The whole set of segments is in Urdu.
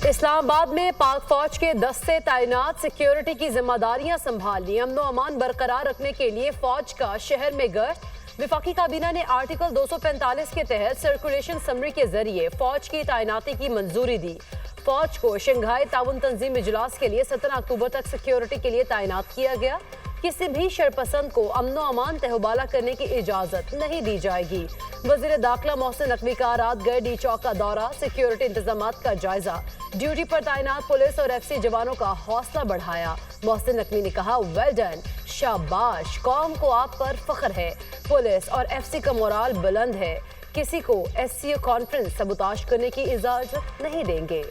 اسلام آباد میں پاک فوج کے دستے تعینات سیکیورٹی کی ذمہ داریاں سنبھال لی۔ امن و امان برقرار رکھنے کے لیے فوج کا شہر میں گشت۔ وفاقی کابینہ نے آرٹیکل 245 کے تحت سرکولیشن سمری کے ذریعے فوج کی تعیناتی کی منظوری دی۔ فوج کو شنگھائی تعاون تنظیم اجلاس کے لیے 17 اکتوبر تک سیکیورٹی کے لیے تعینات کیا گیا۔ کسی بھی شرپسند کو امن و امان تہوبالہ کرنے کی اجازت نہیں دی جائے گی۔ وزیر داخلہ محسن نقوی کا رات گئے ڈی چوک کا دورہ، سیکیورٹی انتظامات کا جائزہ، ڈیوٹی پر تعینات پولیس اور ایف سی جوانوں کا حوصلہ بڑھایا۔ محسن نقوی نے کہا، ویل ڈن، شاباش، قوم کو آپ پر فخر ہے۔ پولیس اور ایف سی کا مورال بلند ہے۔ کسی کو ایس سی او کانفرنس سبوتاژ کرنے کی اجازت نہیں دیں گے۔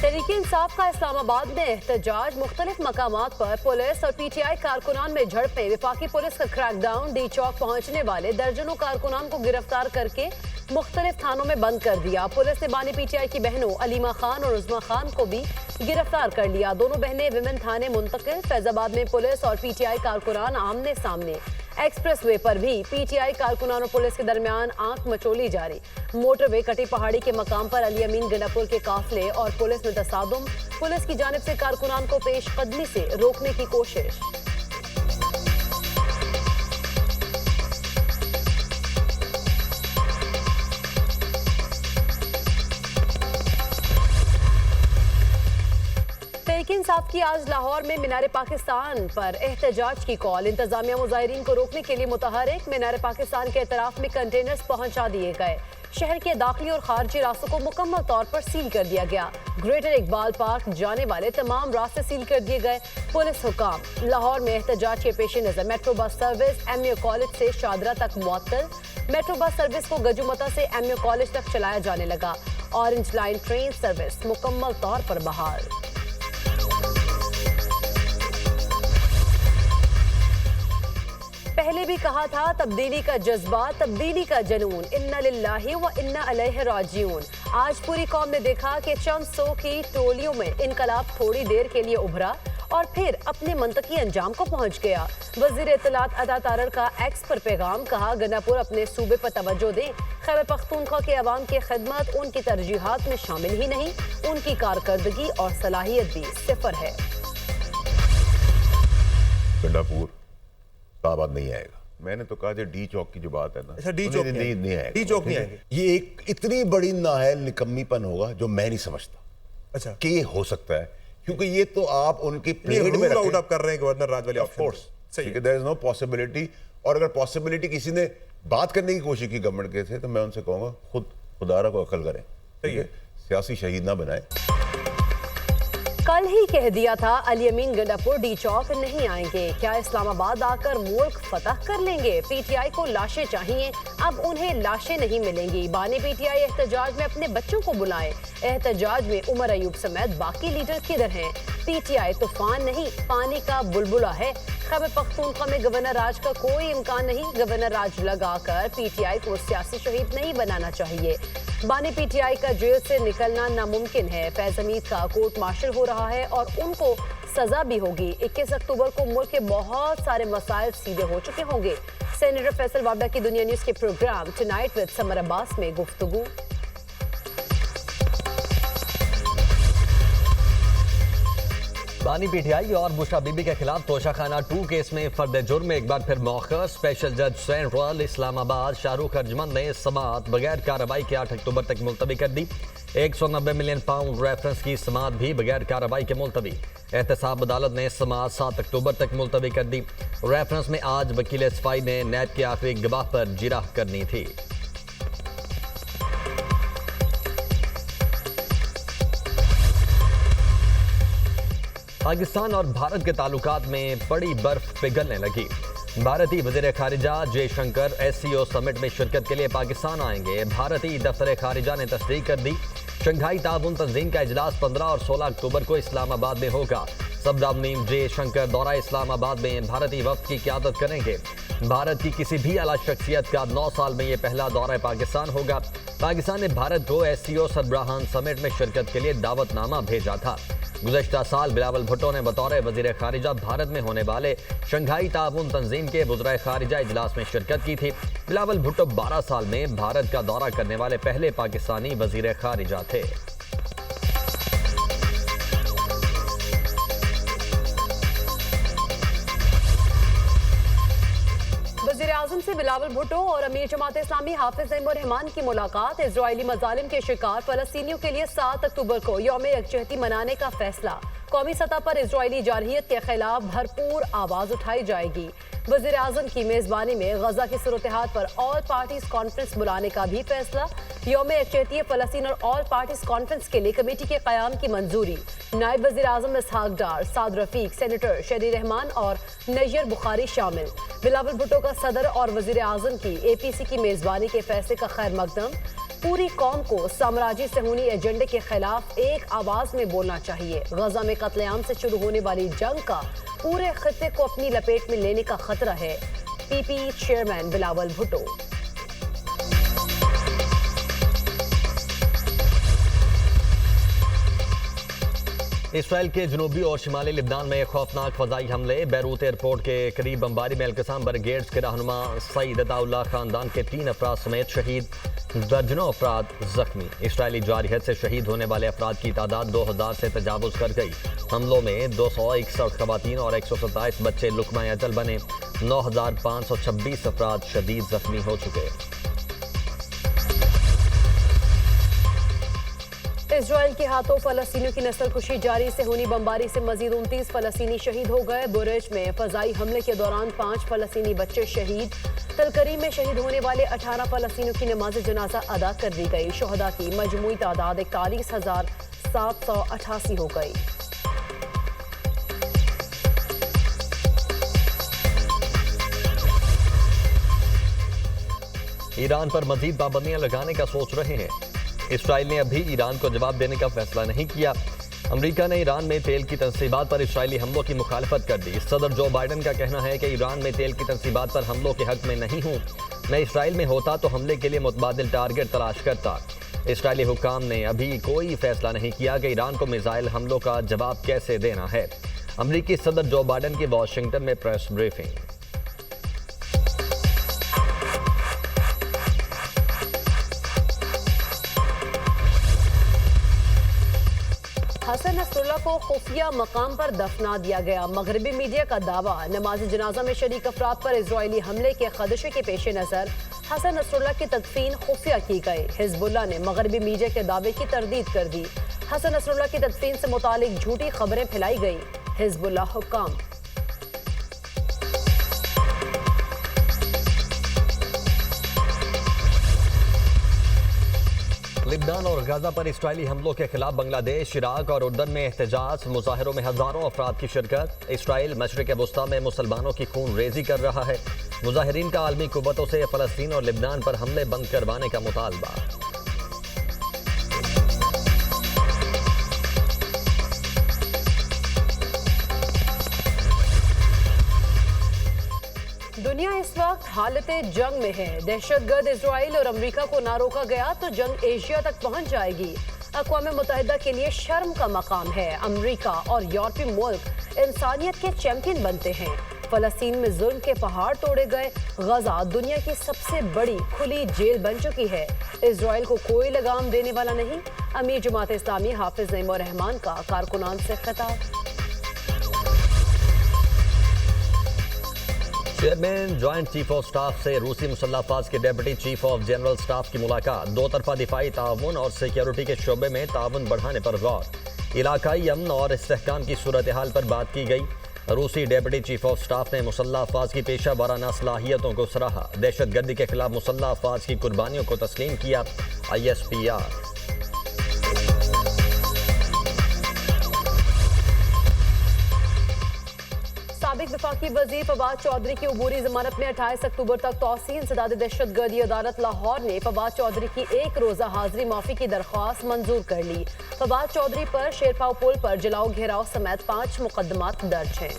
تحریک انصاف کا اسلام آباد میں احتجاج، مختلف مقامات پر پولیس اور پی ٹی آئی کارکنان میں جھڑپیں۔ وفاقی پولیس کا کریک ڈاؤن، ڈی چوک پہنچنے والے درجنوں کارکنان کو گرفتار کر کے مختلف تھانوں میں بند کر دیا۔ پولیس نے بانی پی ٹی آئی کی بہنوں علیمہ خان اور عظمیٰ خان کو بھی گرفتار کر لیا۔ دونوں بہنیں ویمن تھانے منتقل۔ فیض آباد میں پولیس اور پی ٹی آئی کارکنان آمنے سامنے۔ ایکسپریس وے پر بھی پی ٹی آئی کارکنان اور پولیس کے درمیان آنکھ مچولی جاری۔ موٹر وے کٹی پہاڑی کے مقام پر علی امین گنڈاپور کے قافلے اور پولیس میں تصادم۔ پولیس کی جانب سے کارکنان کو پیش قدمی سے روکنے کی کوشش۔ تحریک انصاف کی آج لاہور میں مینار پاکستان پر احتجاج کی کال۔ انتظامیہ مظاہرین کو روکنے کے لیے متحرک۔ مینار پاکستان کے اطراف میں کنٹینرز پہنچا دیے گئے۔ شہر کے داخلی اور خارجی راستوں کو مکمل طور پر سیل کر دیا گیا۔ گریٹر اقبال پارک جانے والے تمام راستے سیل کر دیے گئے۔ پولیس حکام۔ لاہور میں احتجاج کے پیش نظر metro bus service M you college سے شادرہ تک معطل۔ میٹرو بس سروس کو گجومتا سے ایم یو کالج تک چلایا جانے لگا۔ اورنج لائن ٹرین سروس مکمل طور پر بحال۔ پہلے بھی کہا تھا، تبدیلی کا جذبہ، تبدیلی کا جنون، انا للہ و انا الیہ راجعون۔ آج پوری قوم نے دیکھا کہ چند سو کی ٹولیوں میں انقلاب تھوڑی دیر کے لیے ابھرا اور پھر اپنے منطقی انجام کو پہنچ گیا۔ وزیر اطلاعات عطا تارڑ کا ایکس پر پیغام، کہا گنڈاپور اپنے صوبے پر توجہ دیں۔ خیبر پختونخوا کے عوام کی خدمت ان کی ترجیحات میں شامل ہی نہیں، ان کی کارکردگی اور صلاحیت بھی صفر ہے۔ گنڈاپور آباد نہیں آئے گا۔ میں نے تو کہا جو ڈی چوک کی جو بات ہے نا، ڈی چوک نہیں آئے گا۔ ڈی چوک نہیں آئیں گے۔ یہ ایک اتنی بڑی نااہل نکمی پن ہوگا جو میں نہیں سمجھتا اچھا کہ یہ ہو سکتا ہے، کیونکہ یہ تو آپ ان کی پلیٹ میں رول آؤٹ کر رہے ہیں گورنر راج والی آپشن۔ دیر از نو پاسبلٹی، اور اگر پاسبلٹی کسی نے بات کرنے کی کوشش کی گورنمنٹ کے تھے تو میں ان سے کہوں گا خود خدا را کو عقل کریں، ٹھیک ہے، سیاسی شہید نہ بنائیں۔ کل ہی کہہ دیا تھا علی امین گنڈاپور ڈی چوک نہیں آئیں گے۔ کیا اسلام آباد آ کر ملک فتح کر لیں گے؟ پی ٹی آئی کو لاشیں چاہیے، اب انہیں لاشیں نہیں ملیں گی۔ بانی پی ٹی آئی احتجاج میں اپنے بچوں کو بلائیں۔ احتجاج میں عمر ایوب سمیت باقی لیڈر کدھر ہیں؟ پی ٹی آئی طوفان نہیں، پانی کا بلبلہ ہے۔ خیبر پختونخوا میں گورنر راج کا کوئی امکان نہیں۔ گورنر راج لگا کر پی ٹی آئی کو سیاسی شہید نہیں بنانا چاہیے۔ بانی پی ٹی آئی کا جیل سے نکلنا ناممکن ہے۔ فیض حمید کا کورٹ مارشل ہو رہا ہے اور ان کو سزا بھی ہوگی۔ 21 اکتوبر کو ملک کے بہت سارے مسائل سیدھے ہو چکے ہوں گے۔ سینیٹر فیصل وابڈا کی دنیا نیوز کے پروگرام ٹونائٹ وتھ سمر عباس میں گفتگو۔ بانی پی ٹی آئی اور بشرا بی بی کے خلاف توشہ خانہ 2 کیس میں فرد جرم ایک بار پھر موخر۔ اسپیشل جج سینٹرل اسلام آباد شاہ رخ ارجمند نے سماعت بغیر کارروائی کے 8 اکتوبر تک ملتوی کر دی۔ 190 ملین پاؤنڈ ریفرنس کی سماعت بھی بغیر کارروائی کے ملتوی۔ احتساب عدالت نے سماعت 7 اکتوبر تک ملتوی کر دی۔ ریفرنس میں آج وکیل صفائی نے نیب کے آخری گواہ پر جرح کرنی تھی۔ پاکستان اور بھارت کے تعلقات میں بڑی برف پگھلنے لگی۔ بھارتی وزیر خارجہ جے شنکر ایس سی او سمٹ میں شرکت کے لیے پاکستان آئیں گے۔ بھارتی دفتر خارجہ نے تصدیق کر دی۔ شنگھائی تعاون تنظیم کا اجلاس 15 اور 16 اکتوبر کو اسلام آباد میں ہوگا۔ صدر عظیم جے شنکر دورہ اسلام آباد میں بھارتی وفد کی قیادت کریں گے۔ بھارت کی کسی بھی اعلیٰ شخصیت کا 9 سال میں یہ پہلا دورہ پاکستان ہوگا۔ پاکستان نے بھارت کو ایس سی او سربراہان سمٹ میں شرکت کے لیے دعوت نامہ بھیجا تھا۔ گزشتہ سال بلاول بھٹو نے بطور وزیر خارجہ بھارت میں ہونے والے شنگھائی تعاون تنظیم کے وزرائے خارجہ اجلاس میں شرکت کی تھی۔ بلاول بھٹو 12 سال میں بھارت کا دورہ کرنے والے پہلے پاکستانی وزیر خارجہ تھے۔ وزیر اعظم سے بلاول بھٹو اور امیر جماعت اسلامی حافظ نعیم الرحمان کی ملاقات۔ اسرائیلی مظالم کے شکار فلسطینیوں کے لیے 7 اکتوبر کو یوم یکجہتی منانے کا فیصلہ۔ قومی سطح پر اسرائیلی جارحیت کے خلاف بھرپور آواز اٹھائی جائے گی۔ وزیر اعظم کی میزبانی میں غزہ کی صورتحال پر آل پارٹیز کانفرنس بلانے کا بھی فیصلہ۔ یوم یکجہتی فلسطین اور آل پارٹیز کانفرنس کے لیے کمیٹی کے قیام کی منظوری۔ نائب وزیر اعظم اسحاق ڈار، سعد رفیق، سینیٹر شہری رحمان اور نییر بخاری شامل۔ بلاول بھٹو کا صدر اور وزیر اعظم کی اے پی سی کی میزبانی کے فیصلے کا خیر مقدم۔ پوری قوم کو سامراجی صہیونی ایجنڈے کے خلاف ایک آواز میں بولنا چاہیے۔ غزہ میں قتل عام سے شروع ہونے والی جنگ کا پورے خطے کو اپنی لپیٹ میں لینے کا خطرہ ہے۔ پی پی چیئرمین بلاول بھٹو۔ اسرائیل کے جنوبی اور شمالی لبنان میں خوفناک فضائی حملے۔ بیروت ایئرپورٹ کے قریب بمباری میں القسام بریگیڈز کے رہنما سعید عطا اللہ خاندان کے 3 افراد سمیت شہید، درجنوں افراد زخمی۔ اسرائیلی جارحیت سے شہید ہونے والے افراد کی تعداد 2000 سے تجاوز کر گئی۔ حملوں میں 261 خواتین اور 127 بچے لقمہ اجل بنے۔ 9526 افراد شدید زخمی ہو چکے۔ اسرائیل کے ہاتھوں فلسطینیوں کی نسل کشی جاری۔ صہیونی بمباری سے مزید 29 فلسطینی شہید ہو گئے۔ برج میں فضائی حملے کے دوران 5 فلسطینی بچے شہید۔ تلکریم میں شہید ہونے والے 18 فلسطینیوں کی نماز جنازہ ادا کر دی گئی۔ شہداء کی مجموعی تعداد 41,788 ہو گئی۔ ایران پر مزید پابندیاں لگانے کا سوچ رہے ہیں۔ اسرائیل نے ابھی ایران کو جواب دینے کا فیصلہ نہیں کیا۔ امریکہ نے ایران میں تیل کی تنصیبات پر اسرائیلی حملوں کی مخالفت کر دی۔ صدر جو بائیڈن کا کہنا ہے کہ ایران میں تیل کی تنصیبات پر حملوں کے حق میں نہیں ہوں۔ میں اسرائیل میں ہوتا تو حملے کے لیے متبادل ٹارگٹ تلاش کرتا۔ اسرائیلی حکام نے ابھی کوئی فیصلہ نہیں کیا کہ ایران کو میزائل حملوں کا جواب کیسے دینا ہے۔ امریکی صدر جو بائیڈن کی واشنگٹن میں پریس بریفنگ۔ حسن نصر اللہ کو خفیہ مقام پر دفنا دیا گیا۔ مغربی میڈیا کا دعویٰ، نماز جنازہ میں شریک افراد پر اسرائیلی حملے کے خدشے کے پیش نظر حسن نصر اللہ کی تدفین خفیہ کی گئی۔ حزب اللہ نے مغربی میڈیا کے دعوے کی تردید کر دی۔ حسن نصر اللہ کی تدفین سے متعلق جھوٹی خبریں پھیلائی گئی۔ حزب اللہ حکام۔ لبنان اور غزہ پر اسرائیلی حملوں کے خلاف بنگلہ دیش، عراق اور اردن میں احتجاج۔ مظاہروں میں ہزاروں افراد کی شرکت۔ اسرائیل مشرق وسطیٰ میں مسلمانوں کی خون ریزی کر رہا ہے۔ مظاہرین کا عالمی قوتوں سے فلسطین اور لبنان پر حملے بند کروانے کا مطالبہ۔ دنیا اس وقت حالت جنگ میں ہے۔ دہشت گرد اسرائیل اور امریکہ کو نہ روکا گیا تو جنگ ایشیا تک پہنچ جائے گی۔ اقوام متحدہ کے لیے شرم کا مقام ہے۔ امریکہ اور یورپی ملک انسانیت کے چیمپئن بنتے ہیں۔ فلسطین میں ظلم کے پہاڑ توڑے گئے۔ غزہ دنیا کی سب سے بڑی کھلی جیل بن چکی ہے۔ اسرائیل کو کوئی لگام دینے والا نہیں۔ امیر جماعت اسلامی حافظ نعیم الرحمان کا کارکنان سے خطاب۔ Chairman joint chief of staff سے روسی مسلح افواج کے deputy chief of general staff کی ملاقات۔ دو طرفہ دفاعی تعاون اور سیکیورٹی کے شعبے میں تعاون بڑھانے پر غور۔ علاقائی امن اور استحکام کی صورتحال پر بات کی گئی۔ روسی ڈیپٹی چیف آف سٹاف نے مسلح افواج کی پیشہ ورانہ صلاحیتوں کو سراہا۔ دہشت گردی کے خلاف مسلح افواج کی قربانیوں کو تسلیم کیا۔ ISPR۔ سابق وفاقی وزیر فواد چودھری کی عبوری ضمانت میں 28 اکتوبر تک توسیع۔ انسداد دہشت گردی عدالت لاہور نے فواد چودھری کی 1 روزہ حاضری معافی کی درخواست منظور کر لی۔ فواد چودھری پر شیرپاؤ پل پر جلاؤ گھیراؤ سمیت 5 مقدمات درج ہیں۔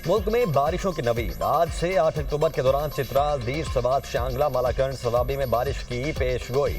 ملک میں بارشوں کی نوید۔ آج سے 8 اکتوبر کے دوران چترال، دیر، سوات، شانگلہ، مالاکنڈ، سوابی میں بارش کی پیش گوئی۔